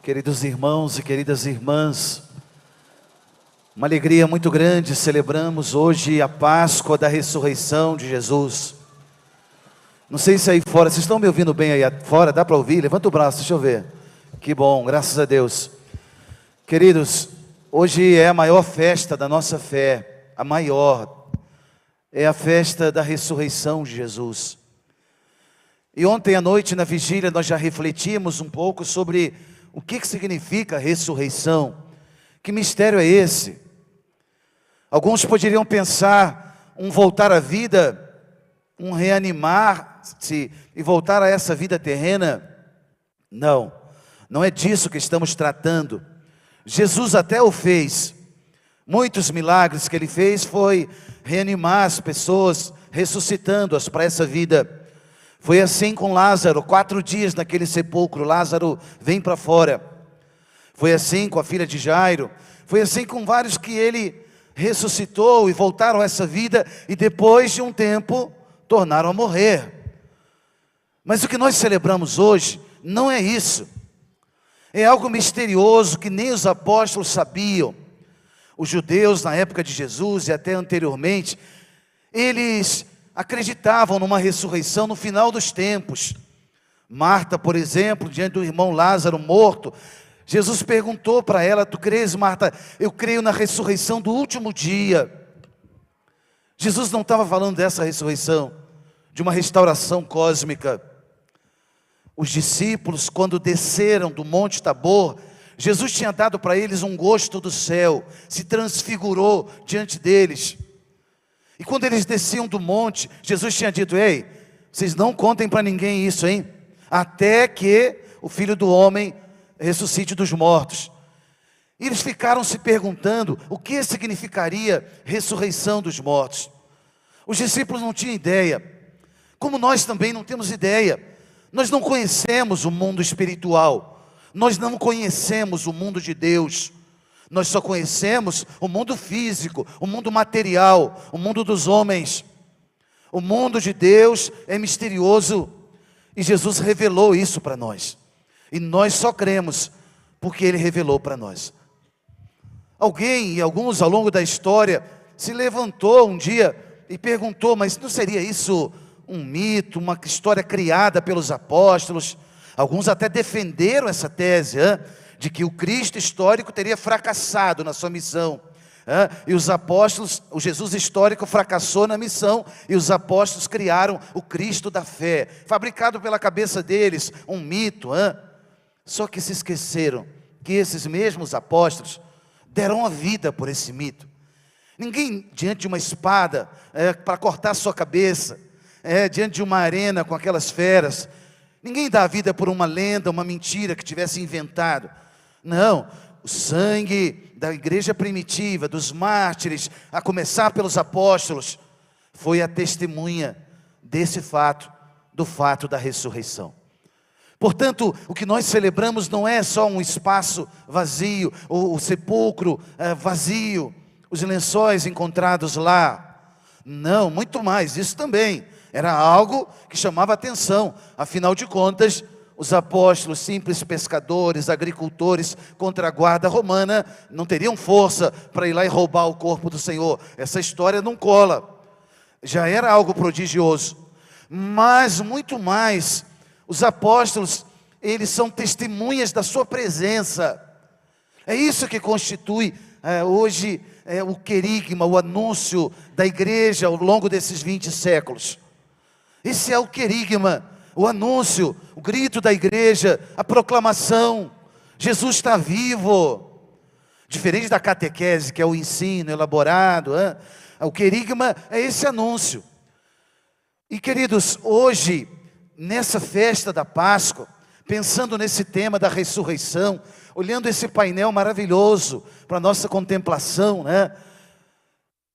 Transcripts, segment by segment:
Queridos irmãos e queridas irmãs, uma alegria muito grande, celebramos hoje a Páscoa da ressurreição de Jesus. Não sei se aí fora, vocês estão me ouvindo bem aí fora? Dá para ouvir? Levanta o braço, deixa eu ver. Que bom, graças a Deus. Queridos, hoje é a maior festa da nossa fé, a maior, é a festa da ressurreição de Jesus. E ontem à noite na vigília nós já refletimos um pouco sobre o que significa ressurreição. Que mistério é esse? Alguns poderiam pensar um voltar à vida, um reanimar-se e voltar a essa vida terrena. Não, não é disso que estamos tratando. Jesus até o fez. Muitos milagres que ele fez foi reanimar as pessoas, ressuscitando-as para essa vida. Foi assim com Lázaro, 4 dias naquele sepulcro, Lázaro vem para fora. Foi assim com a filha de Jairo, foi assim com vários que ele ressuscitou e voltaram a essa vida e depois de um tempo tornaram a morrer. Mas o que nós celebramos hoje não é isso. É algo misterioso que nem os apóstolos sabiam. Os judeus na época de Jesus e até anteriormente, eles acreditavam numa ressurreição no final dos tempos. Marta, por exemplo, diante do irmão Lázaro morto, Jesus perguntou para ela: tu crês, Marta? Eu creio na ressurreição do último dia. Jesus não estava falando dessa ressurreição, de uma restauração cósmica. Os discípulos, quando desceram do Monte Tabor, Jesus tinha dado para eles um gosto do céu, se transfigurou diante deles. E quando eles desciam do monte, Jesus tinha dito: ei, vocês não contem para ninguém isso, hein? Até que o Filho do Homem ressuscite dos mortos. E eles ficaram se perguntando o que significaria ressurreição dos mortos. Os discípulos não tinham ideia, como nós também não temos ideia. Nós não conhecemos o mundo espiritual, nós não conhecemos o mundo de Deus. Nós só conhecemos o mundo físico, o mundo material, o mundo dos homens. O mundo de Deus é misterioso e Jesus revelou isso para nós. E nós só cremos porque Ele revelou para nós. Alguém, e alguns ao longo da história, se levantou um dia e perguntou: mas não seria isso um mito, uma história criada pelos apóstolos? Alguns até defenderam essa tese, de que o Cristo histórico teria fracassado na sua missão. E os apóstolos, o Jesus histórico fracassou na missão, e os apóstolos criaram o Cristo da fé, fabricado pela cabeça deles, um mito. Só que se esqueceram que esses mesmos apóstolos deram a vida por esse mito. Ninguém diante de uma espada para cortar a sua cabeça, diante de uma arena com aquelas feras, ninguém dá a vida por uma lenda, uma mentira que tivesse inventado. Não, o sangue da igreja primitiva, dos mártires, a começar pelos apóstolos, foi a testemunha desse fato, do fato da ressurreição. Portanto, o que nós celebramos não é só um espaço vazio, o sepulcro vazio, os lençóis encontrados lá. Não, muito mais, isso também era algo que chamava atenção. Afinal de contas, os apóstolos, simples pescadores, agricultores, contra a guarda romana, não teriam força para ir lá e roubar o corpo do Senhor. Essa história não cola. Já era algo prodigioso. Mas muito mais, os apóstolos, eles são testemunhas da sua presença. É isso que constitui hoje o querigma, o anúncio da igreja ao longo desses 20 séculos. Esse é o querigma, o anúncio, o grito da igreja, a proclamação: Jesus está vivo. Diferente da catequese, que é o ensino elaborado, o querigma é esse anúncio. E queridos, hoje, nessa festa da Páscoa, pensando nesse tema da ressurreição, olhando esse painel maravilhoso para a nossa contemplação,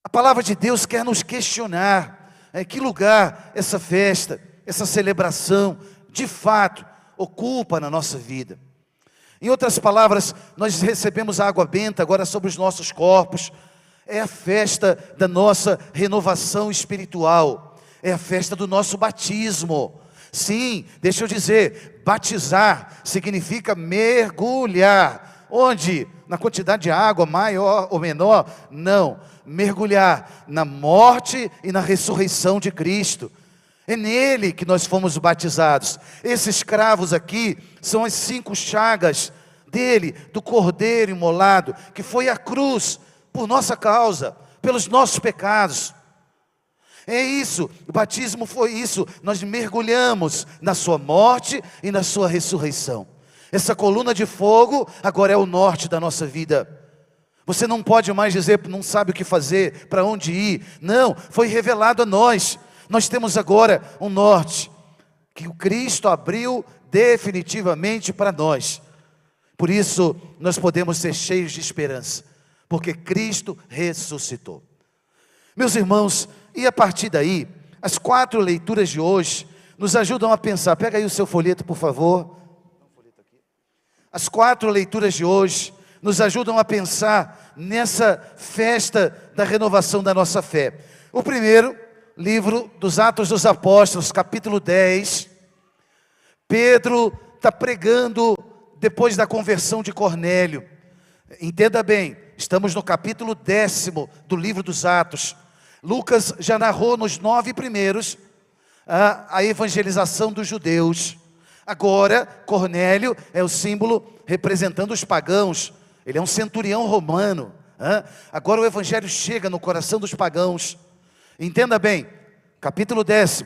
a palavra de Deus quer nos questionar, que lugar essa festa, essa celebração, de fato, ocupa na nossa vida. Em outras palavras, nós recebemos a água benta agora sobre os nossos corpos. É a festa da nossa renovação espiritual, é a festa do nosso batismo. Sim, deixa eu dizer, batizar significa mergulhar. Onde? Na quantidade de água maior ou menor? Não, mergulhar na morte e na ressurreição de Cristo. É nele que nós fomos batizados. Esses cravos aqui são as 5 chagas dele, do Cordeiro imolado, que foi à cruz por nossa causa, pelos nossos pecados. É isso, o batismo foi isso, nós mergulhamos na sua morte e na sua ressurreição. Essa coluna de fogo agora é o norte da nossa vida. Você não pode mais dizer, não sabe o que fazer, para onde ir. Não, foi revelado a nós. Nós temos agora um norte, que o Cristo abriu definitivamente para nós. Por isso, nós podemos ser cheios de esperança, porque Cristo ressuscitou. Meus irmãos, e a partir daí, as 4 leituras de hoje nos ajudam a pensar. Pega aí o seu folheto, por favor. As 4 leituras de hoje nos ajudam a pensar nessa festa da renovação da nossa fé. O primeiro, livro dos Atos dos Apóstolos, capítulo 10. Pedro está pregando depois da conversão de Cornélio. Entenda bem, estamos no capítulo 10º do livro dos Atos. Lucas já narrou nos 9 primeiros a evangelização dos judeus. Agora, Cornélio é o símbolo representando os pagãos. Ele é um centurião romano. Agora o evangelho chega no coração dos pagãos. Entenda bem, capítulo 10.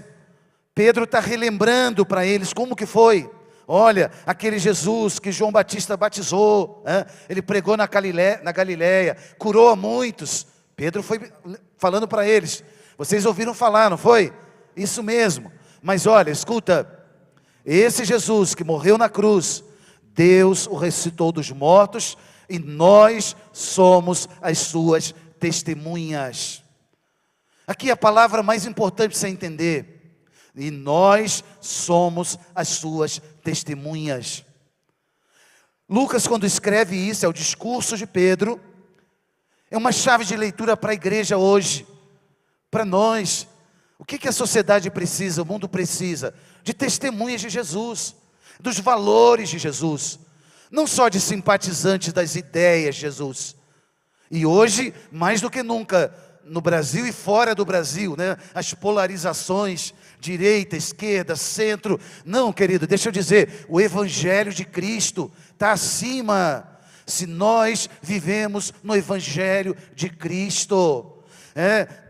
Pedro está relembrando para eles como que foi. Olha, aquele Jesus que João Batista batizou, ele pregou na Galileia, curou a muitos. Pedro foi falando para eles, vocês ouviram falar, não foi? Isso mesmo, mas olha, escuta, esse Jesus que morreu na cruz, Deus o ressuscitou dos mortos, e nós somos as suas testemunhas. Aqui a palavra mais importante para você entender, e nós somos as suas testemunhas. Lucas, quando escreve isso, é o discurso de Pedro, é uma chave de leitura para a igreja hoje, para nós. O que a sociedade precisa, o mundo precisa? De testemunhas de Jesus, dos valores de Jesus, não só de simpatizantes das ideias de Jesus. E hoje, mais do que nunca, no Brasil e fora do Brasil, as polarizações, direita, esquerda, centro. Não, querido, deixa eu dizer, o Evangelho de Cristo está acima. Se nós vivemos no Evangelho de Cristo,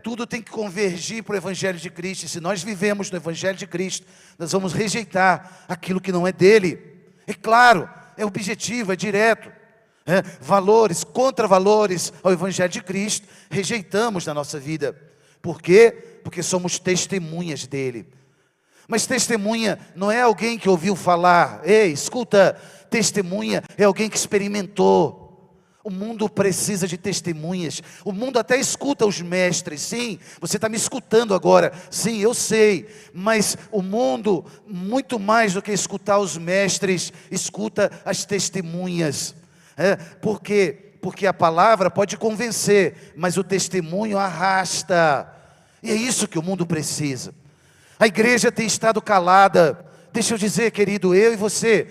tudo tem que convergir para o Evangelho de Cristo. E se nós vivemos no Evangelho de Cristo, nós vamos rejeitar aquilo que não é dele. É claro, é objetivo, é direto. Valores, contra-valores ao Evangelho de Cristo, rejeitamos na nossa vida. Por quê? Porque somos testemunhas dele. Mas testemunha não é alguém que ouviu falar. Ei, escuta, testemunha é alguém que experimentou. O mundo precisa de testemunhas. O mundo até escuta os mestres. Sim, você está me escutando agora. Sim, eu sei. Mas o mundo, muito mais do que escutar os mestres, escuta as testemunhas. Por quê? Porque a palavra pode convencer, mas o testemunho arrasta. E é isso que o mundo precisa. A igreja tem estado calada. Deixa eu dizer, querido, eu e você,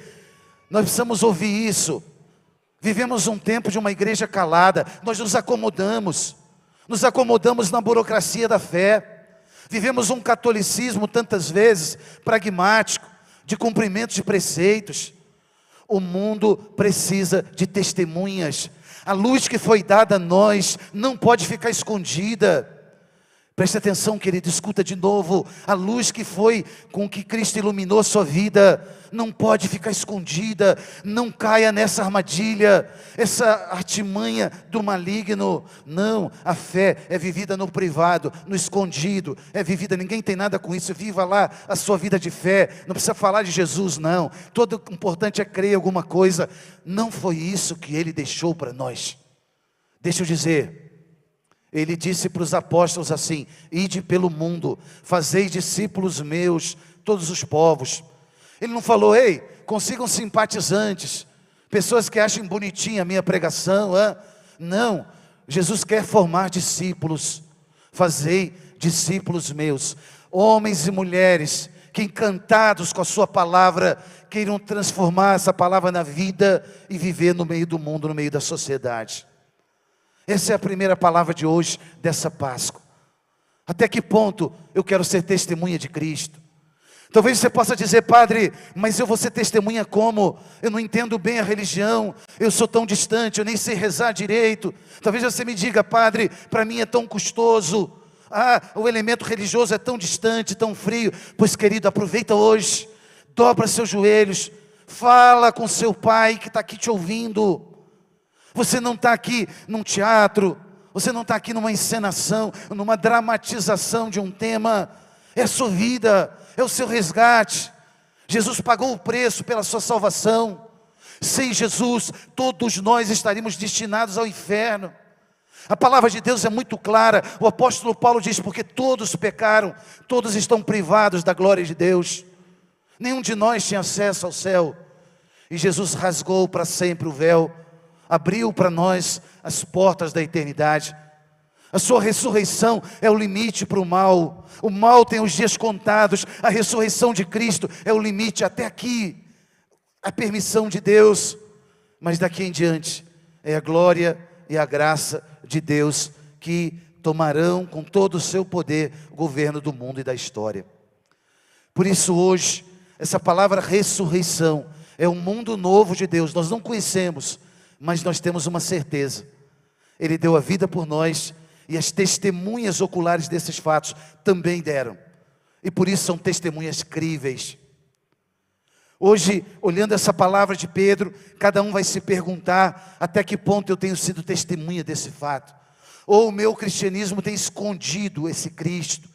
nós precisamos ouvir isso. Vivemos um tempo de uma igreja calada. Nós nos acomodamos na burocracia da fé. Vivemos um catolicismo tantas vezes pragmático, de cumprimento de preceitos. O mundo precisa de testemunhas. A luz que foi dada a nós não pode ficar escondida. Preste atenção, querido, escuta de novo. A luz que foi com que Cristo iluminou a sua vida não pode ficar escondida. Não caia nessa armadilha, essa artimanha do maligno. Não, a fé é vivida no privado, no escondido. É vivida, ninguém tem nada com isso. Viva lá a sua vida de fé. Não precisa falar de Jesus, não. Todo importante é crer em alguma coisa. Não foi isso que Ele deixou para nós. Deixa eu dizer, Ele disse para os apóstolos assim: ide pelo mundo, fazei discípulos meus, todos os povos. Ele não falou, ei, consigam simpatizantes, pessoas que achem bonitinha a minha pregação. Não, Jesus quer formar discípulos. Fazei discípulos meus, homens e mulheres que encantados com a sua palavra, queiram transformar essa palavra na vida e viver no meio do mundo, no meio da sociedade. Essa é a primeira palavra de hoje, dessa Páscoa. Até que ponto eu quero ser testemunha de Cristo? Talvez você possa dizer: padre, mas eu vou ser testemunha como? Eu não entendo bem a religião, eu sou tão distante, eu nem sei rezar direito. Talvez você me diga: padre, para mim é tão custoso, o elemento religioso é tão distante, tão frio. Pois querido, aproveita hoje, dobra seus joelhos, fala com seu pai que está aqui te ouvindo. Você não está aqui num teatro, você não está aqui numa encenação, numa dramatização de um tema. É a sua vida, é o seu resgate. Jesus pagou o preço pela sua salvação. Sem Jesus, todos nós estaríamos destinados ao inferno. A palavra de Deus é muito clara. O apóstolo Paulo diz: porque todos pecaram, todos estão privados da glória de Deus. Nenhum de nós tinha acesso ao céu. E Jesus rasgou para sempre o véu, abriu para nós as portas da eternidade. A sua ressurreição é o limite para o mal. O mal tem os dias contados. A ressurreição de Cristo é o limite até aqui. A permissão de Deus. Mas daqui em diante é a glória e a graça de Deus que tomarão com todo o seu poder o governo do mundo e da história. Por isso hoje, essa palavra ressurreição é um mundo novo de Deus. Nós não conhecemos, mas nós temos uma certeza. Ele deu a vida por nós. E as testemunhas oculares desses fatos também deram. E por isso são testemunhas críveis. Hoje, olhando essa palavra de Pedro, cada um vai se perguntar: até que ponto eu tenho sido testemunha desse fato? Ou o meu cristianismo tem escondido esse Cristo?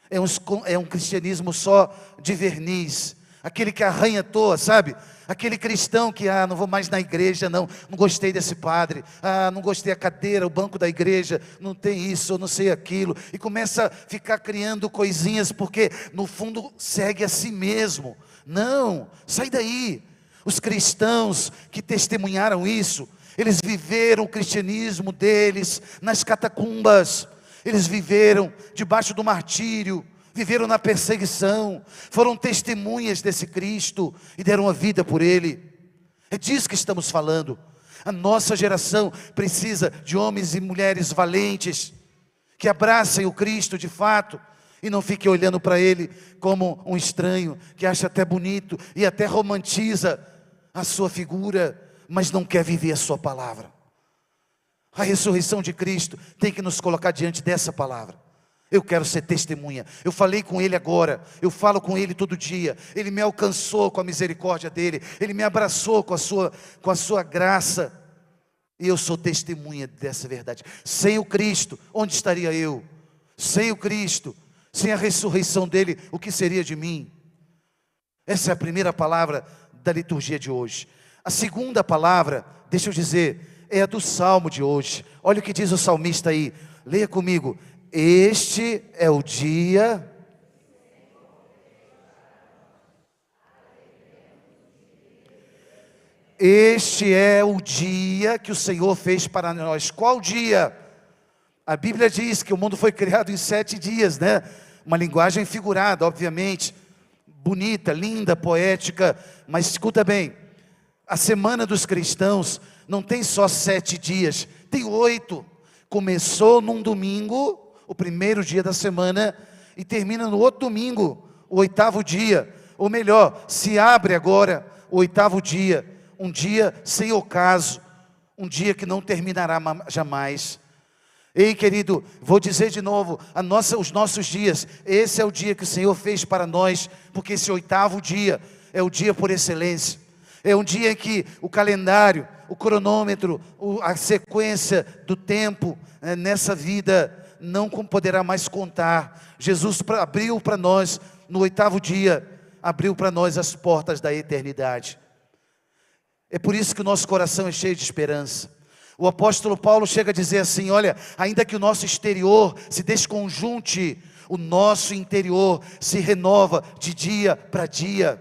É um cristianismo só de verniz, aquele que arranha à toa, sabe? Aquele cristão que, não vou mais na igreja, não gostei desse padre, não gostei da cadeira, o banco da igreja, não tem isso, eu não sei aquilo, e começa a ficar criando coisinhas, porque no fundo segue a si mesmo. Não, sai daí. Os cristãos que testemunharam isso, eles viveram o cristianismo deles nas catacumbas, eles viveram debaixo do martírio, viveram na perseguição, foram testemunhas desse Cristo e deram a vida por Ele. É disso que estamos falando. A nossa geração precisa de homens e mulheres valentes, que abracem o Cristo de fato, e não fiquem olhando para Ele como um estranho, que acha até bonito e até romantiza a sua figura, mas não quer viver a sua palavra. A ressurreição de Cristo tem que nos colocar diante dessa palavra. Eu quero ser testemunha. Eu falei com Ele agora, eu falo com Ele todo dia. Ele me alcançou com a misericórdia dEle, Ele me abraçou com a sua graça, e eu sou testemunha dessa verdade. Sem o Cristo, onde estaria eu? Sem o Cristo, sem a ressurreição dEle, o que seria de mim? Essa é a primeira palavra da liturgia de hoje. A segunda palavra, deixa eu dizer, é a do Salmo de hoje. Olha o que diz o salmista aí, leia comigo: este é o dia que o Senhor fez para nós. Qual dia? A Bíblia diz que o mundo foi criado em 7 dias, né? Uma linguagem figurada, obviamente, bonita, linda, poética, mas escuta bem, a semana dos cristãos não tem só 7 dias, tem 8. Começou num domingo, o primeiro dia da semana, e termina no outro domingo, o 8º dia. Ou melhor, se abre agora o 8º dia, um dia sem ocaso, um dia que não terminará jamais. Ei, querido, vou dizer de novo, os nossos dias, esse é o dia que o Senhor fez para nós, porque esse 8º dia é o dia por excelência. É um dia em que o calendário, o cronômetro, a sequência do tempo nessa vida não poderá mais contar. Jesus abriu para nós, no 8º dia, abriu para nós as portas da eternidade. É por isso que o nosso coração é cheio de esperança. O apóstolo Paulo chega a dizer assim: olha, ainda que o nosso exterior se desconjunte, o nosso interior se renova de dia para dia,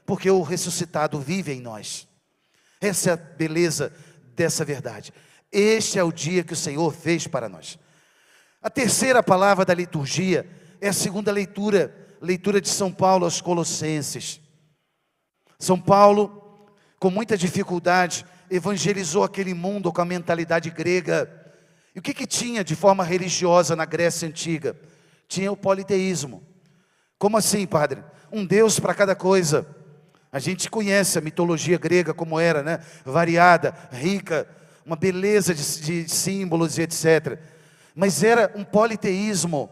porque o ressuscitado vive em nós. Essa é a beleza dessa verdade. Este é o dia que o Senhor fez para nós. A terceira palavra da liturgia é a segunda leitura leitura de São Paulo aos Colossenses. São Paulo, com muita dificuldade, evangelizou aquele mundo com a mentalidade grega. E o que tinha de forma religiosa na Grécia Antiga? Tinha o politeísmo. Como assim, padre? Um Deus para cada coisa. A gente conhece a mitologia grega como era, né? Variada, rica, uma beleza de símbolos e etc. Mas era um politeísmo.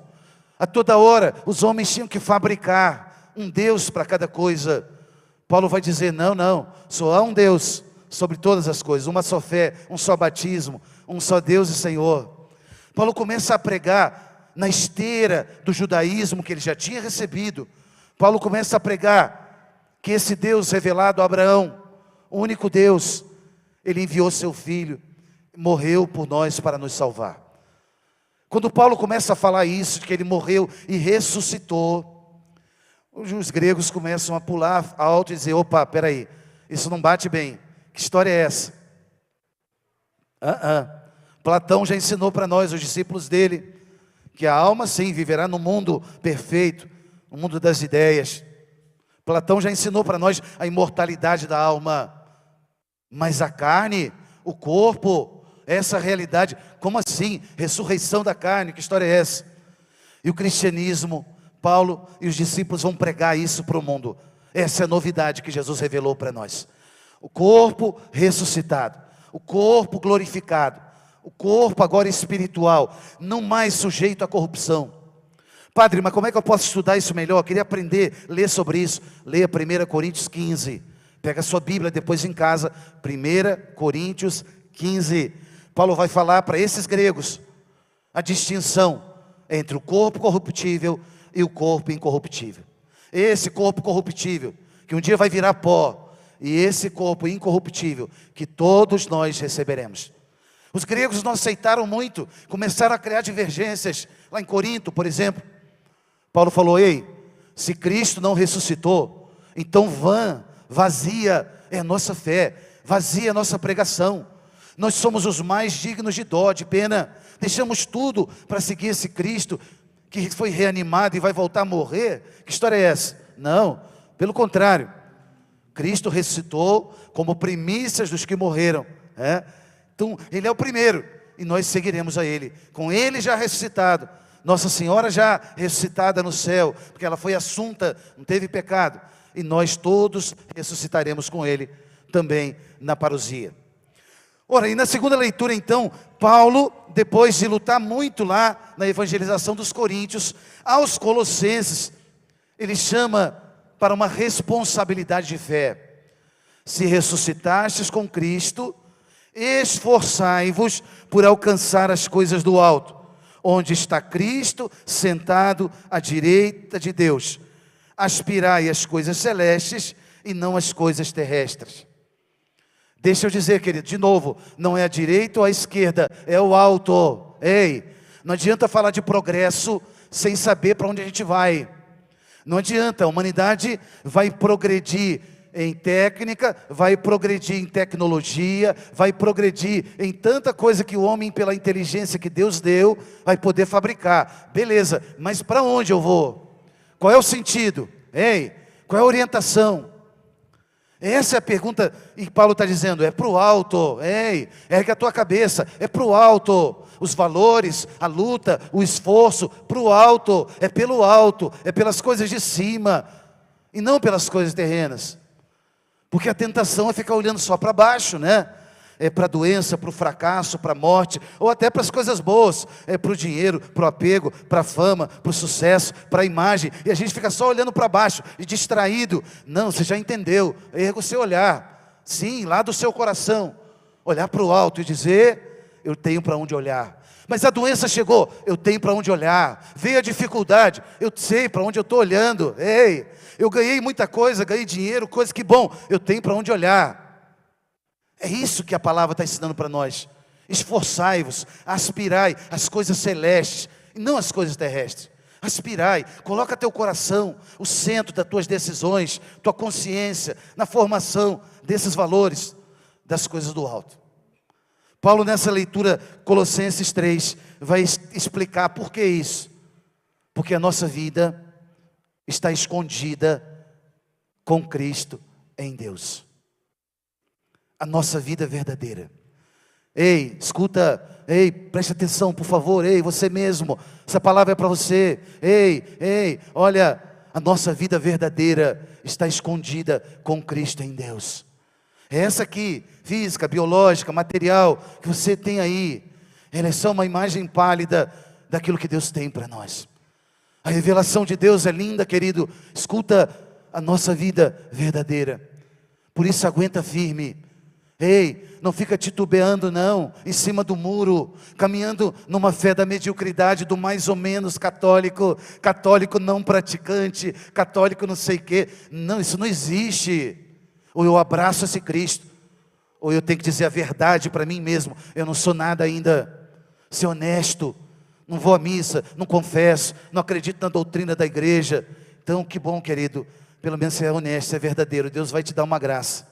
A toda hora os homens tinham que fabricar um Deus para cada coisa. Paulo vai dizer, não, só há um Deus sobre todas as coisas, uma só fé, um só batismo, um só Deus e Senhor. Paulo começa a pregar na esteira do judaísmo que ele já tinha recebido. Paulo começa a pregar que esse Deus revelado a Abraão, o único Deus, ele enviou seu filho, morreu por nós para nos salvar. Quando Paulo começa a falar isso, de que ele morreu e ressuscitou, os gregos começam a pular alto e dizer, opa, peraí, isso não bate bem, que história é essa? Platão já ensinou para nós, os discípulos dele, que a alma sim viverá no mundo perfeito, no mundo das ideias. Platão já ensinou para nós a imortalidade da alma, mas a carne, o corpo, essa realidade, como assim? Ressurreição da carne, que história é essa? E o cristianismo, Paulo e os discípulos vão pregar isso para o mundo. Essa é a novidade que Jesus revelou para nós. O corpo ressuscitado, o corpo glorificado, o corpo agora espiritual, não mais sujeito à corrupção. Padre, mas como é que eu posso estudar isso melhor? Eu queria aprender, ler sobre isso. Leia 1 Coríntios 15. Pega a sua Bíblia depois em casa. 1 Coríntios 15. Paulo vai falar para esses gregos a distinção entre o corpo corruptível e o corpo incorruptível. Esse corpo corruptível, que um dia vai virar pó, e esse corpo incorruptível, que todos nós receberemos. Os gregos não aceitaram muito, começaram a criar divergências. Lá em Corinto, por exemplo, Paulo falou, ei, se Cristo não ressuscitou, então vazia é a nossa fé, vazia é a nossa pregação. Nós somos os mais dignos de dó, de pena. Deixamos tudo para seguir esse Cristo que foi reanimado e vai voltar a morrer. Que história é essa? Não, pelo contrário. Cristo ressuscitou como primícias dos que morreram. Então, Ele é o primeiro e nós seguiremos a Ele. Com Ele já ressuscitado, Nossa Senhora já ressuscitada no céu, porque ela foi assunta, não teve pecado. E nós todos ressuscitaremos com Ele também na parousia. Ora, e na segunda leitura então, Paulo, depois de lutar muito lá na evangelização dos coríntios, aos colossenses, ele chama para uma responsabilidade de fé. Se ressuscitastes com Cristo, esforçai-vos por alcançar as coisas do alto, onde está Cristo sentado à direita de Deus. Aspirai às coisas celestes e não às coisas terrestres. Deixa eu dizer, querido, de novo, não é a direita ou a esquerda, é o alto. Ei, não adianta falar de progresso sem saber para onde a gente vai. Não adianta, a humanidade vai progredir em técnica, vai progredir em tecnologia, vai progredir em tanta coisa que o homem, pela inteligência que Deus deu, vai poder fabricar. Beleza, mas para onde eu vou? Qual é o sentido? Ei, qual é a orientação? Essa é a pergunta, e Paulo está dizendo, é para o alto, ei, ergue a tua cabeça, é para o alto, os valores, a luta, o esforço, para o alto, é pelo alto, é pelas coisas de cima, e não pelas coisas terrenas, porque a tentação é ficar olhando só para baixo, né? É para a doença, para o fracasso, para a morte, ou até para as coisas boas, é para o dinheiro, para o apego, para a fama, para o sucesso, para a imagem, e a gente fica só olhando para baixo, e distraído. Não, você já entendeu, erga o seu olhar, sim, lá do seu coração, olhar para o alto e dizer, eu tenho para onde olhar. Mas a doença chegou, eu tenho para onde olhar. Veio a dificuldade, eu sei para onde eu estou olhando. Ei, eu ganhei muita coisa, ganhei dinheiro, coisa que bom, eu tenho para onde olhar. É isso que a palavra está ensinando para nós. Esforçai-vos, aspirai às coisas celestes, e não às coisas terrestres. Aspirai, coloca teu coração, o centro das tuas decisões, tua consciência, na formação desses valores, das coisas do alto. Paulo, nessa leitura, Colossenses 3, vai explicar por que isso. Porque a nossa vida está escondida com Cristo em Deus. A nossa vida verdadeira. Ei, escuta, ei, preste atenção, por favor, ei, você mesmo, essa palavra é para você. Ei, olha, a nossa vida verdadeira está escondida com Cristo em Deus. É essa aqui, física, biológica, material, que você tem aí, ela é só uma imagem pálida daquilo que Deus tem para nós. A revelação de Deus é linda, querido. Escuta, a nossa vida verdadeira. Por isso aguenta firme. Ei, não fica titubeando não, em cima do muro, caminhando numa fé da mediocridade, do mais ou menos católico, católico não praticante, católico não sei o quê. Não, isso não existe. Ou eu abraço esse Cristo, ou eu tenho que dizer a verdade para mim mesmo. Eu não sou nada ainda. Ser honesto, não vou à missa, não confesso, não acredito na doutrina da igreja. Então que bom, querido, pelo menos você é honesto, você é verdadeiro, Deus vai te dar uma graça.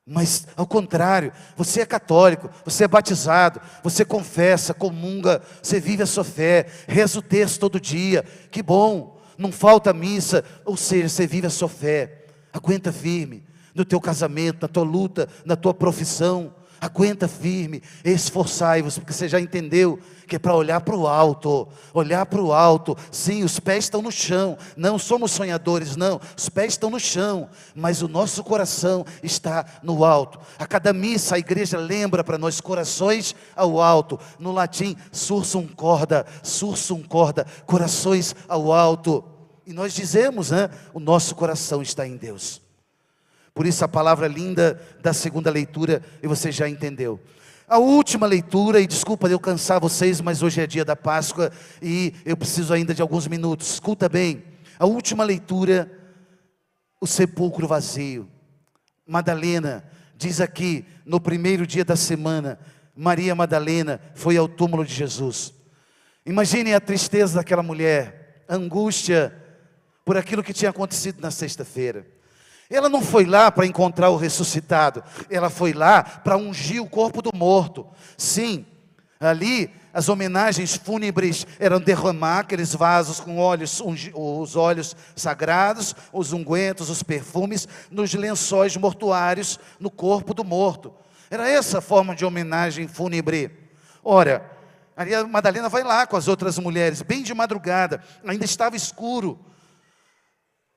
Mas ao contrário, você é católico, você é batizado, você confessa, comunga, você vive a sua fé, reza o texto todo dia, que bom, não falta missa, ou seja, você vive a sua fé. Aguenta firme no teu casamento, na tua luta, na tua profissão. Aguenta firme, esforçai-vos, porque você já entendeu que é para olhar para o alto, sim, os pés estão no chão, não somos sonhadores não, os pés estão no chão, mas o nosso coração está no alto. A cada missa a igreja lembra para nós, corações ao alto, no latim, sursum corda, corações ao alto, e nós dizemos, né, o nosso coração está em Deus. Por isso a palavra linda da segunda leitura, e você já entendeu. A última leitura, e desculpa eu cansar vocês, mas hoje é dia da Páscoa, e eu preciso ainda de alguns minutos, escuta bem. A última leitura, o sepulcro vazio. Madalena, diz aqui, no primeiro dia da semana, Maria Madalena foi ao túmulo de Jesus. Imaginem a tristeza daquela mulher, a angústia por aquilo que tinha acontecido na sexta-feira. Ela não foi lá para encontrar o ressuscitado, ela foi lá para ungir o corpo do morto. Sim, ali as homenagens fúnebres eram derramar aqueles vasos com óleos, os óleos sagrados, os ungüentos, os perfumes, nos lençóis mortuários, no corpo do morto. Era essa a forma de homenagem fúnebre. Ora, Maria Madalena vai lá com as outras mulheres, bem de madrugada, ainda estava escuro.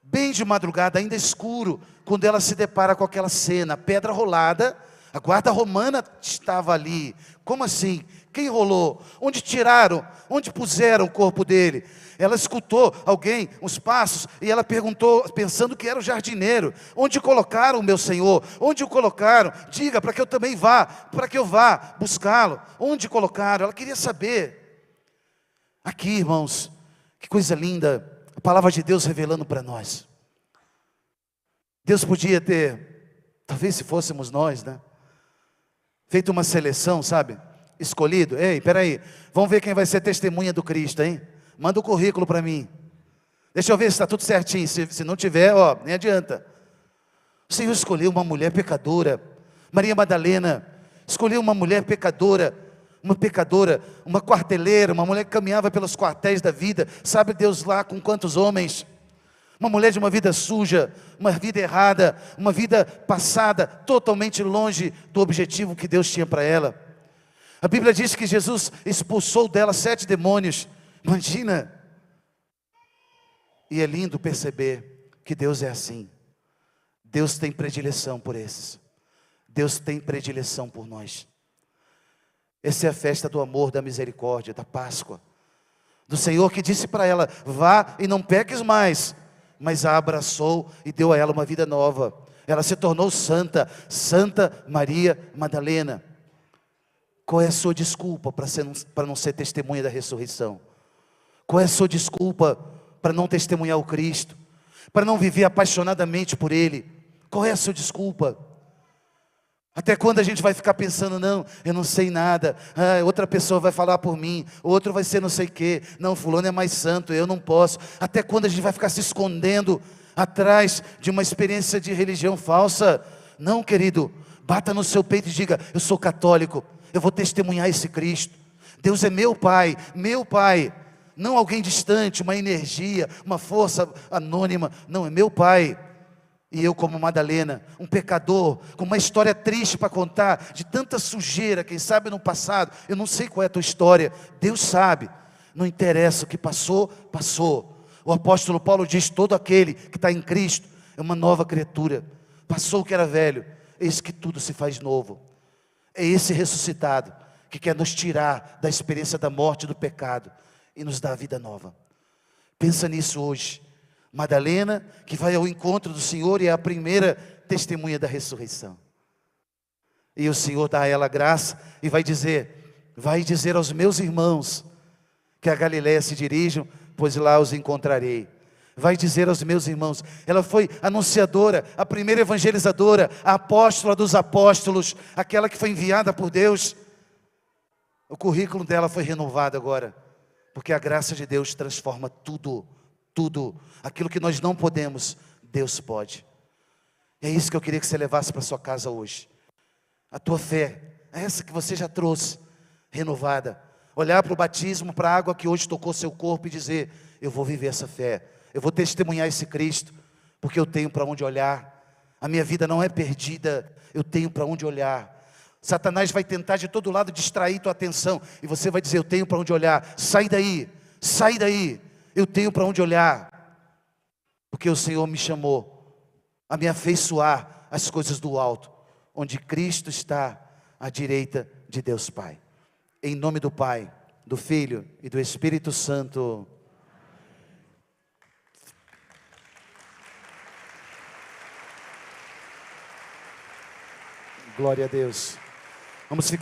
Bem de madrugada, ainda escuro, quando ela se depara com aquela cena, pedra rolada, a guarda romana estava ali. Como assim? Quem rolou? Onde tiraram? Onde puseram o corpo dele? Ela escutou alguém, uns passos, e ela perguntou, pensando que era o jardineiro: onde colocaram o meu Senhor? Onde o colocaram? Diga, para que eu também vá, para que eu vá buscá-lo. Onde colocaram? Ela queria saber. Aqui, irmãos, que coisa linda. A palavra de Deus revelando para nós. Deus podia ter, talvez se fôssemos nós, né, feito uma seleção, sabe, escolhido. Ei, peraí, vamos ver quem vai ser testemunha do Cristo, hein? Manda o currículo para mim. Deixa eu ver se está tudo certinho, se não tiver, ó, nem adianta. O Senhor escolheu uma mulher pecadora, Maria Madalena, escolheu uma mulher pecadora, uma quarteleira, uma mulher que caminhava pelos quartéis da vida, sabe Deus lá com quantos homens, uma mulher de uma vida suja, uma vida errada, uma vida passada, totalmente longe do objetivo que Deus tinha para ela. A Bíblia diz que Jesus expulsou dela 7 demônios, imagina, e é lindo perceber que Deus é assim, Deus tem predileção por esses, Deus tem predileção por nós. Essa é a festa do amor, da misericórdia, da Páscoa, do Senhor que disse para ela: vá e não peques mais, mas a abraçou e deu a ela uma vida nova. Ela se tornou santa, Santa Maria Madalena. Qual é a sua desculpa para não ser testemunha da ressurreição? Qual é a sua desculpa para não testemunhar o Cristo? Para não viver apaixonadamente por Ele? Qual é a sua desculpa? Até quando a gente vai ficar pensando: não, eu não sei nada, outra pessoa vai falar por mim, outro vai ser não sei o quê, não, fulano é mais santo, eu não posso. Até quando a gente vai ficar se escondendo atrás de uma experiência de religião falsa? Não, querido, bata no seu peito e diga: eu sou católico, eu vou testemunhar esse Cristo. Deus é meu Pai, não alguém distante, uma energia, uma força anônima. Não, é meu Pai. E eu, como Madalena, um pecador, com uma história triste para contar, de tanta sujeira, quem sabe no passado. Eu não sei qual é a tua história, Deus sabe. Não interessa, o que passou, passou. O apóstolo Paulo diz: todo aquele que está em Cristo é uma nova criatura. Passou o que era velho, eis que tudo se faz novo. É esse ressuscitado que quer nos tirar da experiência da morte e do pecado e nos dar a vida nova. Pensa nisso hoje. Madalena, que vai ao encontro do Senhor e é a primeira testemunha da ressurreição. E o Senhor dá a ela graça e vai dizer aos meus irmãos que a Galiléia se dirijam, pois lá os encontrarei. Vai dizer aos meus irmãos, ela foi anunciadora, a primeira evangelizadora, a apóstola dos apóstolos, aquela que foi enviada por Deus. O currículo dela foi renovado agora, porque a graça de Deus transforma tudo, tudo. Aquilo que nós não podemos, Deus pode. É isso que eu queria que você levasse para sua casa hoje. A tua fé, essa que você já trouxe, renovada. Olhar para o batismo, para a água que hoje tocou seu corpo e dizer: eu vou viver essa fé, eu vou testemunhar esse Cristo, porque eu tenho para onde olhar. A minha vida não é perdida, eu tenho para onde olhar. Satanás vai tentar de todo lado distrair tua atenção, e você vai dizer: eu tenho para onde olhar. Sai daí, eu tenho para onde olhar, porque o Senhor me chamou a me afeiçoar às coisas do alto, onde Cristo está à direita de Deus Pai. Em nome do Pai, do Filho e do Espírito Santo. Glória a Deus. Vamos ficar.